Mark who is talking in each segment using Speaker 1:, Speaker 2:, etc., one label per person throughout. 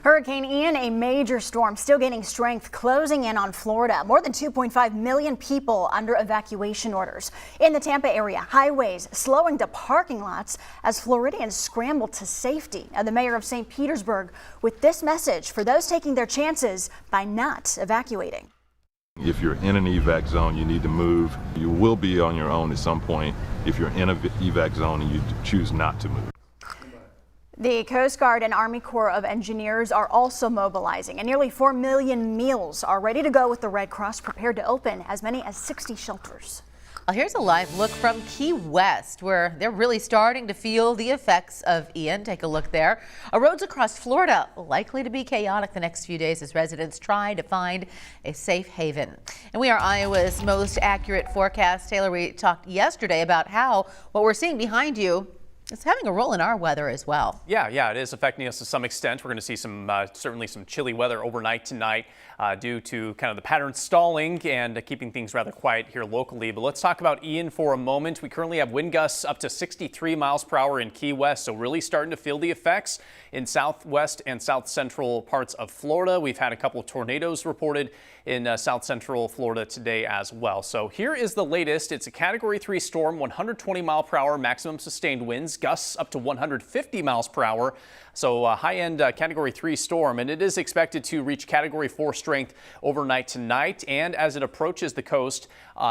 Speaker 1: Hurricane Ian, a major storm still gaining strength, closing in on Florida. More than 2.5 million people under evacuation orders. In the Tampa area, highways slowing to parking lots as Floridians scramble to safety. Now, the mayor of St. Petersburg with this message for those taking their chances by not evacuating.
Speaker 2: If you're in an evac zone, you need to move. You will be on your own at some point if you're in an evac zone and you choose not to move.
Speaker 1: The Coast Guard and Army Corps of Engineers are also mobilizing, and nearly 4 million meals are ready to go with the Red Cross prepared to open as many as 60 shelters.
Speaker 3: Well, here's a live look from Key West, where they're really starting to feel the effects of Ian. Take a look there. Roads across Florida likely to be chaotic the next few days as residents try to find a safe haven. And we are Iowa's most accurate forecast. Taylor, we talked yesterday about how what we're seeing behind you it's having a role in our weather as well.
Speaker 4: Yeah, it is affecting us to some extent. We're going to see some certainly some chilly weather overnight tonight due to kind of the pattern stalling and keeping things rather quiet here locally. But let's talk about Ian for a moment. We currently have wind gusts up to 63 miles per hour in Key West, so really starting to feel the effects in southwest and south central parts of Florida. We've had a couple of tornadoes reported in south central Florida today as well. So here is the latest. It's a Category 3 storm, 120 mile per hour maximum sustained winds, gusts up to 150 miles per hour. So a high-end Category 3 storm, and it is expected to reach Category 4 strength overnight tonight. And as it approaches the coast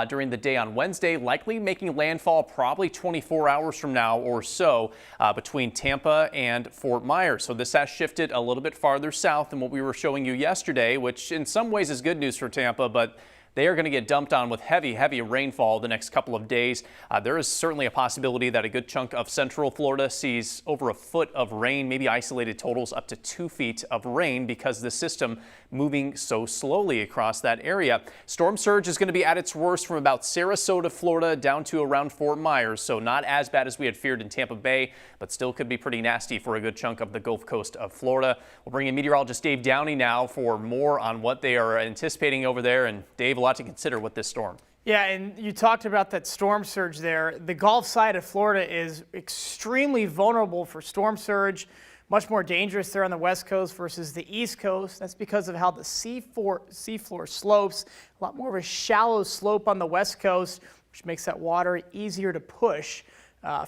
Speaker 4: during the day on Wednesday, likely making landfall probably 24 hours from now or so between Tampa and Fort Myers. So this has shifted a little bit farther south than what we were showing you yesterday, which in some ways is good news for Tampa, but they are going to get dumped on with heavy rainfall the next couple of days. There is certainly a possibility that a good chunk of central Florida sees over a foot of rain, maybe isolated totals up to 2 feet of rain because the system moving so slowly across that area. Storm surge is going to be at its worst from about Sarasota, Florida down to around Fort Myers. So not as bad as we had feared in Tampa Bay, but still could be pretty nasty for a good chunk of the Gulf Coast of Florida. We'll bring in meteorologist Dave Downey now for more on what they are anticipating over there. And Dave, a lot to consider with this storm.
Speaker 5: Yeah, and you talked about that storm surge there. The Gulf side of Florida is extremely vulnerable for storm surge, much more dangerous there on the west coast versus the east coast. That's because of how the seafloor slopes, a lot more of a shallow slope on the west coast, which makes that water easier to push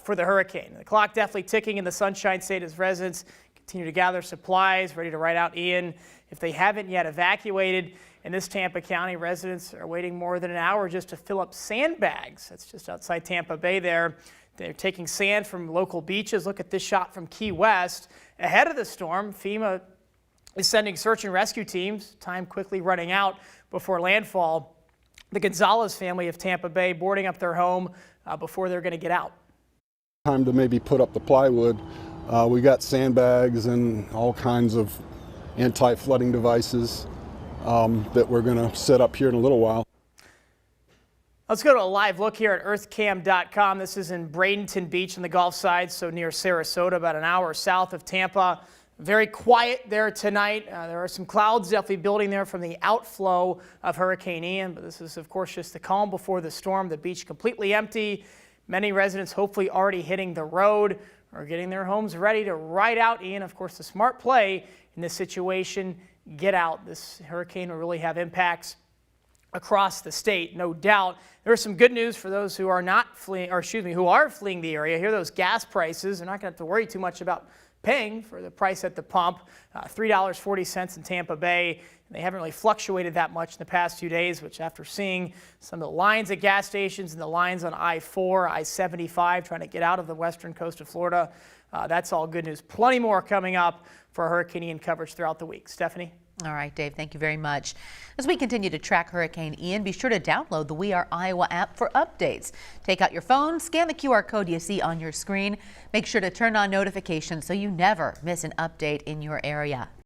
Speaker 5: for the hurricane. The clock definitely ticking in the Sunshine State as residents continue to gather supplies, ready to ride out Ian. If they haven't yet evacuated, in this Tampa County, residents are waiting more than an hour just to fill up sandbags. That's just outside Tampa Bay there. They're taking sand from local beaches. Look at this shot from Key West. Ahead of the storm, FEMA is sending search and rescue teams. Time quickly running out before landfall. The Gonzalez family of Tampa Bay boarding up their home before they're going to get out.
Speaker 6: Time to maybe put up the plywood. We got sandbags and all kinds of anti-flooding devices that we're going to set up here in a little while.
Speaker 5: Let's go to a live look here at earthcam.com. This is in Bradenton Beach on the Gulf side, so near Sarasota, about an hour south of Tampa. Very quiet there tonight. There are some clouds definitely building there from the outflow of Hurricane Ian, but this is, of course, just the calm before the storm. The beach completely empty. Many residents hopefully already hitting the road or getting their homes ready to ride out Ian. Of course, the smart play in this situation, get out. This hurricane will really have impacts across the state, no doubt. There's some good news for those who are not fleeing, or excuse me, who are fleeing the area. Here, those gas prices, they're not going to have to worry too much about paying for the price at the pump. $3.40 in Tampa Bay. They haven't really fluctuated that much in the past few days, which after seeing some of the lines at gas stations and the lines on I-4, I-75 trying to get out of the western coast of Florida, that's all good news. Plenty more coming up for Hurricane Ian coverage throughout the week. Stephanie?
Speaker 3: All right, Dave, thank you very much. As we continue to track Hurricane Ian, be sure to download the We Are Iowa app for updates. Take out your phone, scan the QR code you see on your screen. Make sure to turn on notifications so you never miss an update in your area.